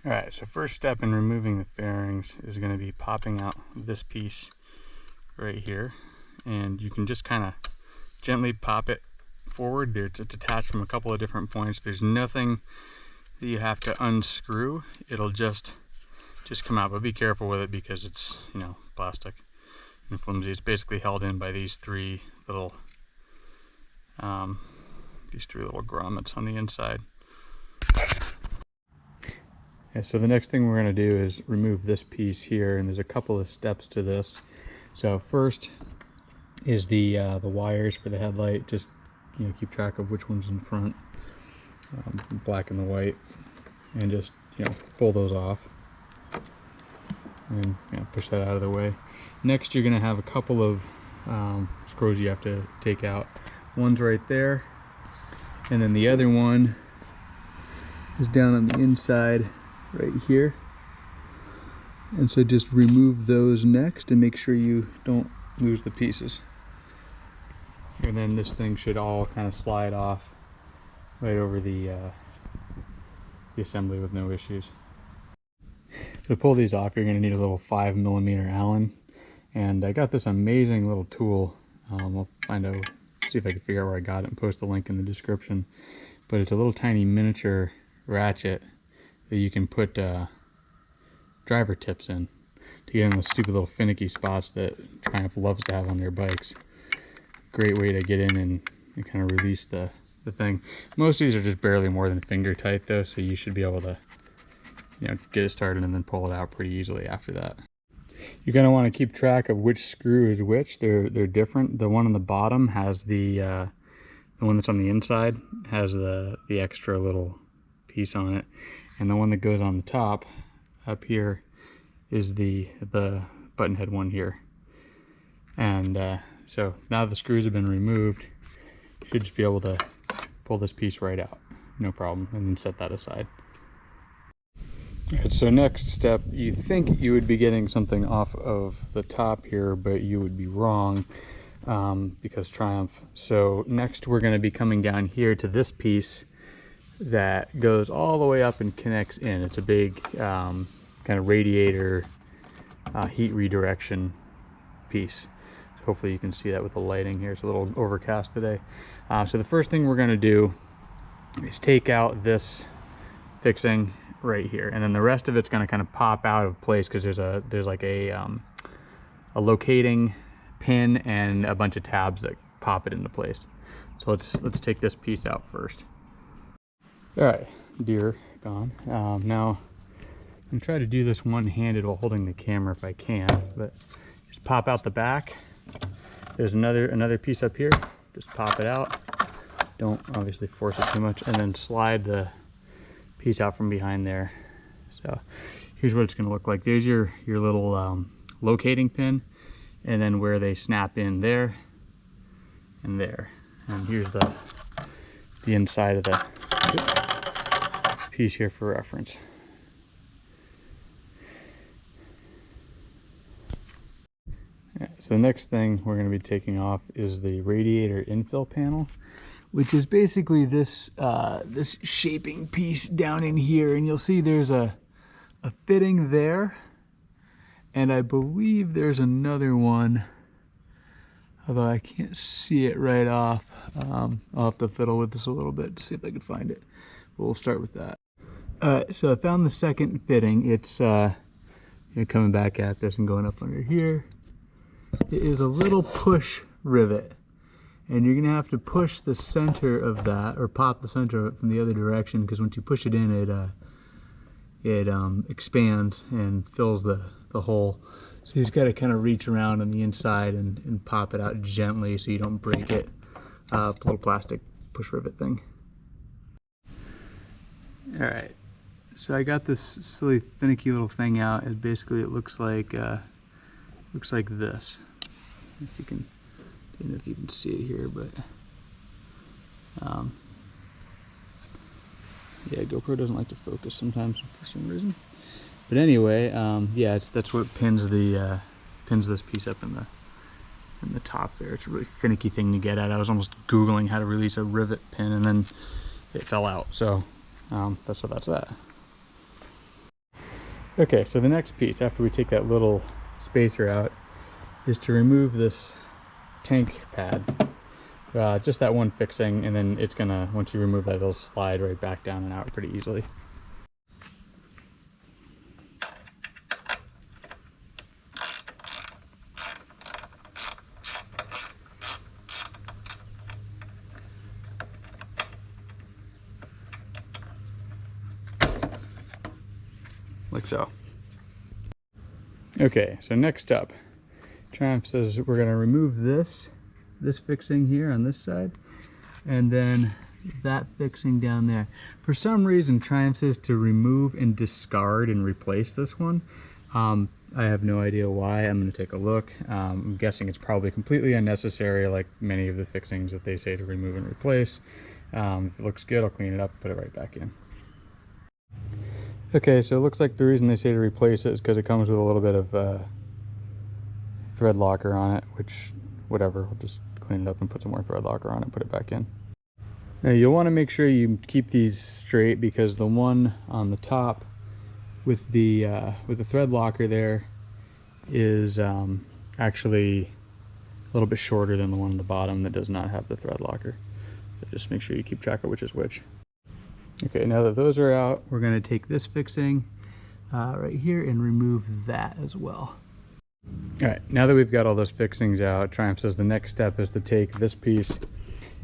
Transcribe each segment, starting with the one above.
All right, so first step in removing the fairings is going to be popping out this piece right here, and you can just kind of gently pop it forward. It's attached from a couple of different points. There's nothing that you have to unscrew. It'll just come out, but be careful with it because it's, you know, plastic and flimsy. It's basically held in by these three little grommets on the inside. Yeah, so the next thing we're going to do is remove this piece here, and there's a couple of steps to this. So first is the wires for the headlight. Just, you know, keep track of which one's in front, black and the white, and just, you know, pull those off and, you know, push that out of the way. Next, you're going to have a couple of screws you have to take out. One's right there, and then the other one is down on the inside right here. And so just remove those next and make sure you don't lose the pieces. And then this thing should all kind of slide off right over the assembly with no issues. To pull these off, you're going to need a little 5mm Allen, and I got this amazing little tool. I'll see if I can figure out where I got it and post the link in the description. But it's a little tiny miniature ratchet that you can put driver tips in to get in those stupid little finicky spots that Triumph loves to have on their bikes. Great way to get in and kind of release the thing. Most of these are just barely more than finger tight though, so you should be able to, you know, get it started and then pull it out pretty easily after that. You're going to want to keep track of which screw is which. They're different. The one on the bottom has the one that's on the inside has the extra little piece on it, and the one that goes on the top up here is the button head one here. And so now the screws have been removed, you should just be able to pull this piece right out, no problem, and then set that aside. All right, so next step, you think you would be getting something off of the top here, but you would be wrong because Triumph. So next we're going to be coming down here to this piece that goes all the way up and connects in. It's a big kind of radiator heat redirection piece. So hopefully you can see that with the lighting here. It's a little overcast today. So the first thing we're going to do is take out this fixing right here, and then the rest of it's going to kind of pop out of place because there's like a locating pin and a bunch of tabs that pop it into place. So let's take this piece out first. All right, deer gone. Now I'm gonna try to do this one-handed while holding the camera if I can, but just pop out the back. There's another piece up here. Just pop it out. Don't obviously force it too much, and then slide the piece out from behind there. So here's what it's going to look like. There's your little locating pin, and then where they snap in there and there. And here's the inside of the piece here for reference. Yeah, so the next thing we're going to be taking off is the radiator infill panel, which is basically this this shaping piece down in here, and you'll see there's a fitting there, and I believe there's another one, although I can't see it right off. I'll have to fiddle with this a little bit to see if I can find it, but we'll start with that. So I found the second fitting. It's coming back at this and going up under here. It is a little push rivet, and you're gonna have to push the center of that, or pop the center of it from the other direction, because once you push it in, it expands and fills the hole. So you just got to kind of reach around on the inside and pop it out gently so you don't break it. Little plastic push rivet thing. All right, so I got this silly finicky little thing out, and basically it looks like this. If you can, I don't know if you can see it here, but yeah, GoPro doesn't like to focus sometimes for some reason. But anyway, yeah, that's what pins this piece up in the top there. It's a really finicky thing to get at. I was almost Googling how to release a rivet pin, and then it fell out. So that's that. Okay, so the next piece after we take that little spacer out is to remove this tank pad. Just that one fixing, and then it's gonna, once you remove that, it'll slide right back down and out pretty easily. Like so. Okay, so next up, Triumph says we're gonna remove this fixing here on this side, and then that fixing down there. For some reason, Triumph says to remove and discard and replace this one. I have no idea why. I'm gonna take a look. I'm guessing it's probably completely unnecessary, like many of the fixings that they say to remove and replace. If it looks good, I'll clean it up, put it right back in. Okay, so it looks like the reason they say to replace it is because it comes with a little bit of thread locker on it, which, whatever, we'll just clean it up and put some more thread locker on it and put it back in. Now you'll want to make sure you keep these straight, because the one on the top with the thread locker there is actually a little bit shorter than the one on the bottom that does not have the thread locker. So just make sure you keep track of which is which. Okay, now that those are out, we're going to take this fixing right here and remove that as well. All right, now that we've got all those fixings out, Triumph says the next step is to take this piece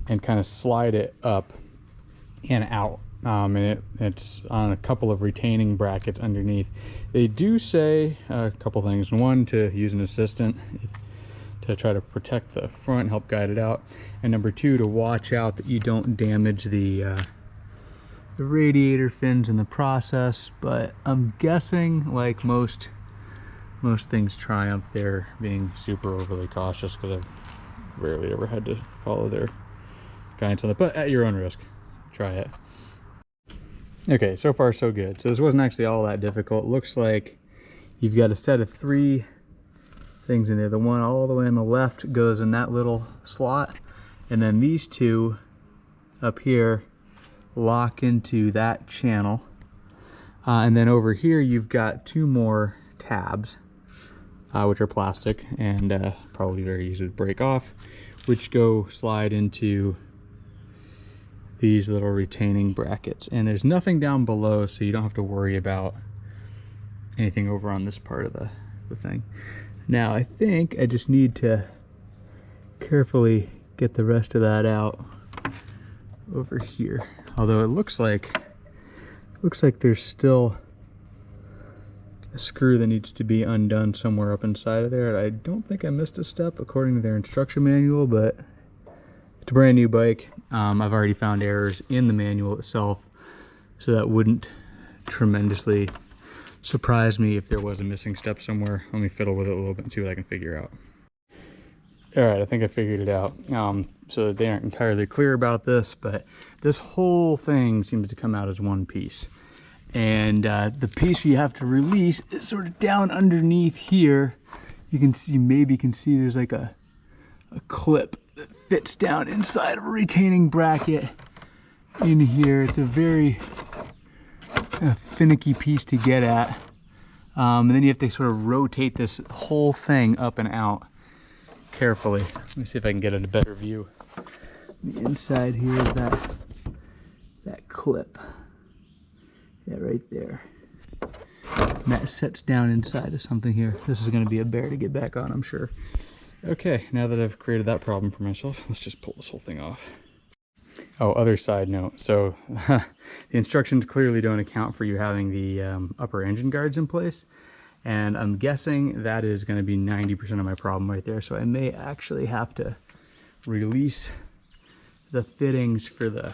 and kind of slide it up and out. And it's on a couple of retaining brackets underneath. They do say a couple things. One, to use an assistant to try to protect the front, help guide it out. And number two, to watch out that you don't damage the radiator fins in the process. But I'm guessing, like most things Triumph, they're being super overly cautious, because I've rarely ever had to follow their guidance on it. But at your own risk, try it. Okay, so far so good. So this wasn't actually all that difficult. It looks like you've got a set of 3 things in there. The one all the way on the left goes in that little slot, and then these 2 up here lock into that channel. And then over here you've got 2 more tabs, which are plastic and probably very easy to break off, which go slide into these little retaining brackets. And there's nothing down below, so you don't have to worry about anything over on this part of the thing. Now I think I just need to carefully get the rest of that out over here. Although it looks like there's still a screw that needs to be undone somewhere up inside of there. I don't think I missed a step according to their instruction manual, but it's a brand new bike. I've already found errors in the manual itself, so that wouldn't tremendously surprise me if there was a missing step somewhere. Let me fiddle with it a little bit and see what I can figure out. All right, I think I figured it out. So they aren't entirely clear about this, but this whole thing seems to come out as one piece. And the piece you have to release is sort of down underneath here. You can see, maybe you can see there's like a clip that fits down inside of a retaining bracket in here. It's a very finicky piece to get at. And then you have to sort of rotate this whole thing up and out carefully. Let me see if I can get a better view. The inside here is that clip. Yeah, right there. And that sets down inside of something here. This is going to be a bear to get back on, I'm sure. Okay, now that I've created that problem for myself, let's just pull this whole thing off. Oh, other side note. So the instructions clearly don't account for you having the upper engine guards in place. And I'm guessing that is going to be 90% of my problem right there. So I may actually have to release the fittings for the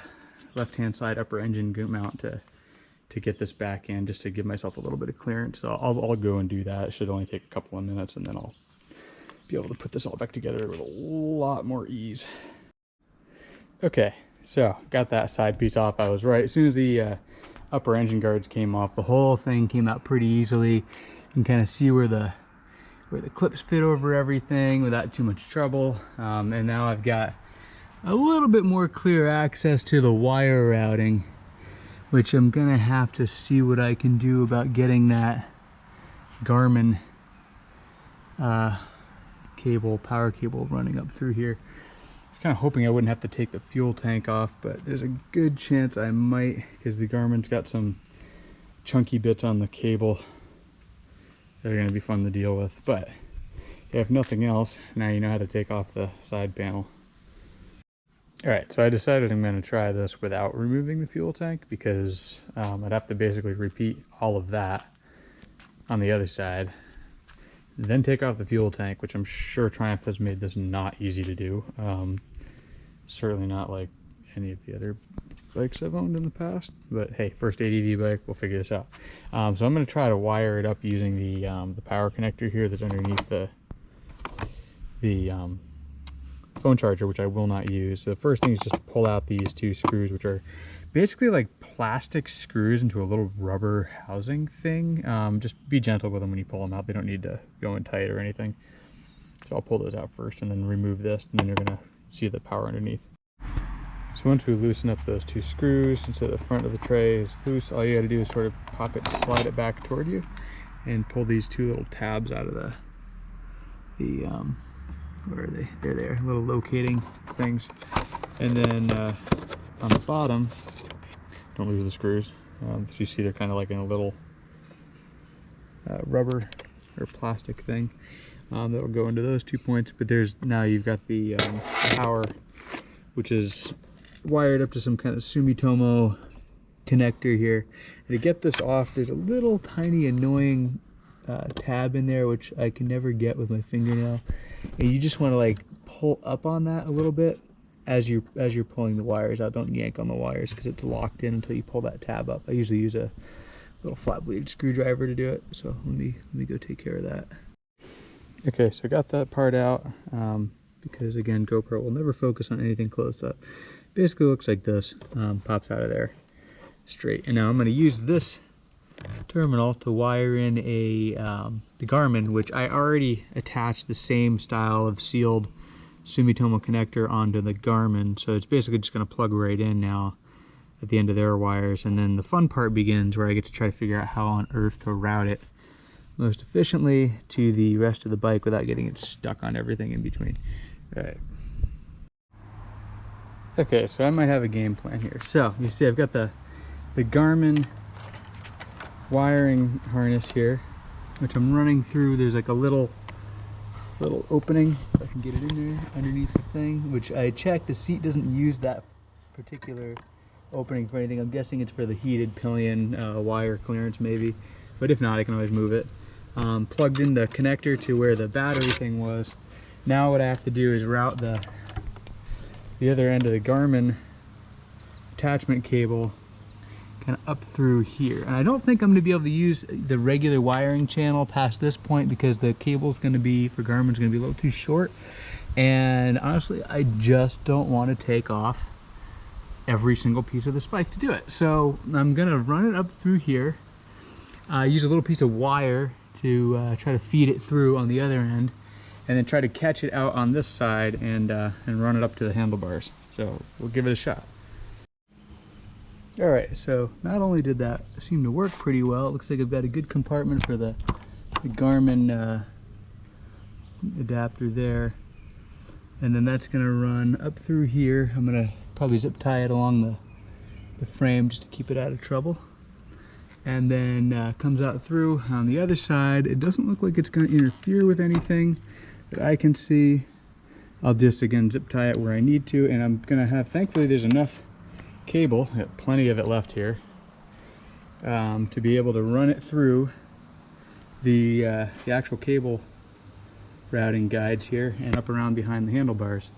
left-hand side upper engine mount to get this back in, just to give myself a little bit of clearance. So I'll go and do that. It should only take a couple of minutes, and then I'll be able to put this all back together with a lot more ease. Okay, so got that side piece off. I was right. As soon as the upper engine guards came off, the whole thing came out pretty easily. You can kind of see where the clips fit over everything without too much trouble. And now I've got a little bit more clear access to the wire routing, which I'm gonna have to see what I can do about getting that Garmin cable, power cable running up through here. I was kind of hoping I wouldn't have to take the fuel tank off, but there's a good chance I might, because the Garmin's got some chunky bits on the cable that are going to be fun to deal with. But if nothing else, now you know how to take off the side panel. Alright, so I decided I'm going to try this without removing the fuel tank, because I'd have to basically repeat all of that on the other side, then take off the fuel tank, which I'm sure Triumph has made this not easy to do. Certainly not like any of the other bikes I've owned in the past, but hey, first ADV bike, we'll figure this out. So I'm going to try to wire it up using the power connector here that's underneath the phone charger, which I will not use. So the first thing is just to pull out these two screws, which are basically like plastic screws into a little rubber housing thing. Just be gentle with them when you pull them out. They don't need to go in tight or anything. So I'll pull those out first and then remove this, and then you're gonna see the power underneath. So once we loosen up those two screws, and so the front of the tray is loose, all you gotta do is sort of pop it, slide it back toward you, and pull these two little tabs out of the where are they? They're there, little locating things. And then on the bottom, don't lose the screws. So you see they're kind of like in a little rubber or plastic thing that'll go into those 2 points. But there's, now you've got the power, which is wired up to some kind of Sumitomo connector here. And to get this off, there's a little tiny annoying tab in there, which I can never get with my fingernail. And you just want to like pull up on that a little bit as you're pulling the wires out. Don't yank on the wires because it's locked in until you pull that tab up. I usually use a little flat bladed screwdriver to do it. So let me go take care of that. Okay, so I got that part out because again, GoPro will never focus on anything close up. Basically looks like this, pops out of there straight. And now I'm going to use this terminal to wire in the Garmin, which I already attached the same style of sealed Sumitomo connector onto the Garmin, so it's basically just going to plug right in now at the end of their wires. And then the fun part begins, where I get to try to figure out how on earth to route it most efficiently to the rest of the bike without getting it stuck on everything in between. All right. Okay, so I might have a game plan here. So you see I've got the Garmin wiring harness here, which I'm running through. There's like a little opening, if I can get it in there underneath the thing, which I checked. The seat doesn't use that particular opening for anything. I'm guessing it's for the heated pillion wire clearance maybe, but if not, I can always move it. Plugged in the connector to where the battery thing was. Now what I have to do is route the other end of the Garmin attachment cable kind of up through here. And I don't think I'm going to be able to use the regular wiring channel past this point, because the cable's going to be, for Garmin's going to be a little too short. And honestly, I just don't want to take off every single piece of the spike to do it. So I'm going to run it up through here. Use a little piece of wire to try to feed it through on the other end, and then try to catch it out on this side and run it up to the handlebars. So we'll give it a shot. Alright, so not only did that seem to work pretty well, it looks like I've got a good compartment for the Garmin adapter there. And then that's going to run up through here. I'm going to probably zip tie it along the frame just to keep it out of trouble. And then comes out through on the other side. It doesn't look like it's going to interfere with anything that I can see. I'll just again zip tie it where I need to, and I'm going to have, thankfully there's enough cable, plenty of it left here, to be able to run it through the actual cable routing guides here and up around behind the handlebars.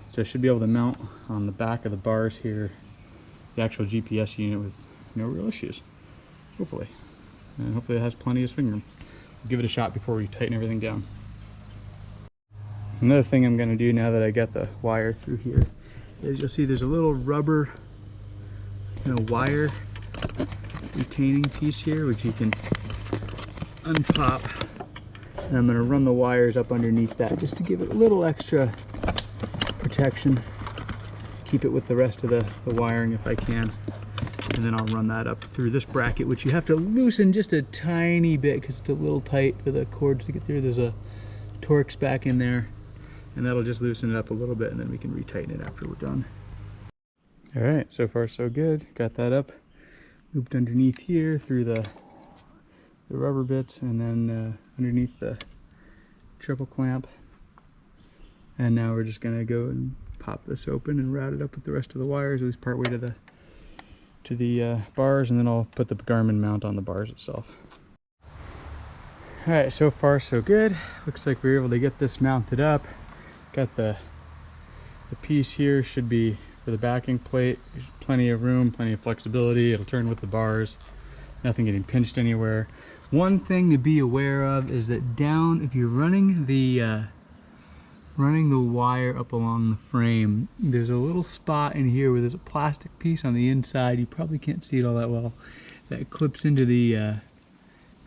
So I should be able to mount on the back of the bars here the actual GPS unit with no real issues, hopefully. And hopefully it has plenty of swing room. We'll give it a shot before we tighten everything down. Another thing I'm going to do now that I got the wire through here is you'll see there's a little rubber wire retaining piece here, which you can unpop, and I'm going to run the wires up underneath that just to give it a little extra protection, keep it with the rest of the wiring if I can. And then I'll run that up through this bracket, which you have to loosen just a tiny bit because it's a little tight for the cords to get through. There's a Torx back in there, and that'll just loosen it up a little bit, and then we can retighten it after we're done. All right, so far so good. Got that up, looped underneath here through the rubber bits, and then underneath the triple clamp. And now we're just gonna go and pop this open and route it up with the rest of the wires, at least part way to the bars, and then I'll put the Garmin mount on the bars itself. All right, so far so good. Looks like we were able to get this mounted up. Got the piece here, should be for the backing plate. There's plenty of room, plenty of flexibility. It'll turn with the bars. Nothing getting pinched anywhere. One thing to be aware of is that down, if you're running the wire up along the frame, there's a little spot in here where there's a plastic piece on the inside. You probably can't see it all that well. That clips into the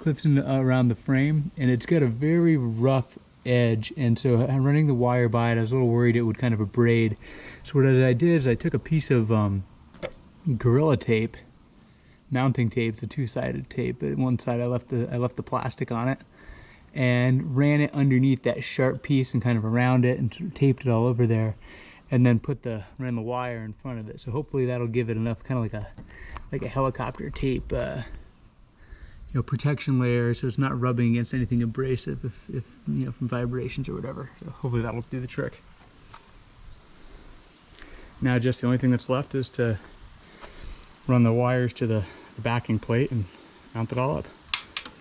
around the frame, and it's got a very rough edge, and so running the wire by it, I was a little worried it would kind of abrade. So what I did is I took a piece of Gorilla tape, mounting tape, the two-sided tape. At one side I left the plastic on it, and ran it underneath that sharp piece and kind of around it, and sort of taped it all over there, and then ran the wire in front of it. So hopefully that'll give it enough, kind of like a helicopter tape protection layer, so it's not rubbing against anything abrasive if from vibrations or whatever. So hopefully that'll do the trick. Now just the only thing that's left is to run the wires to the backing plate and mount it all up.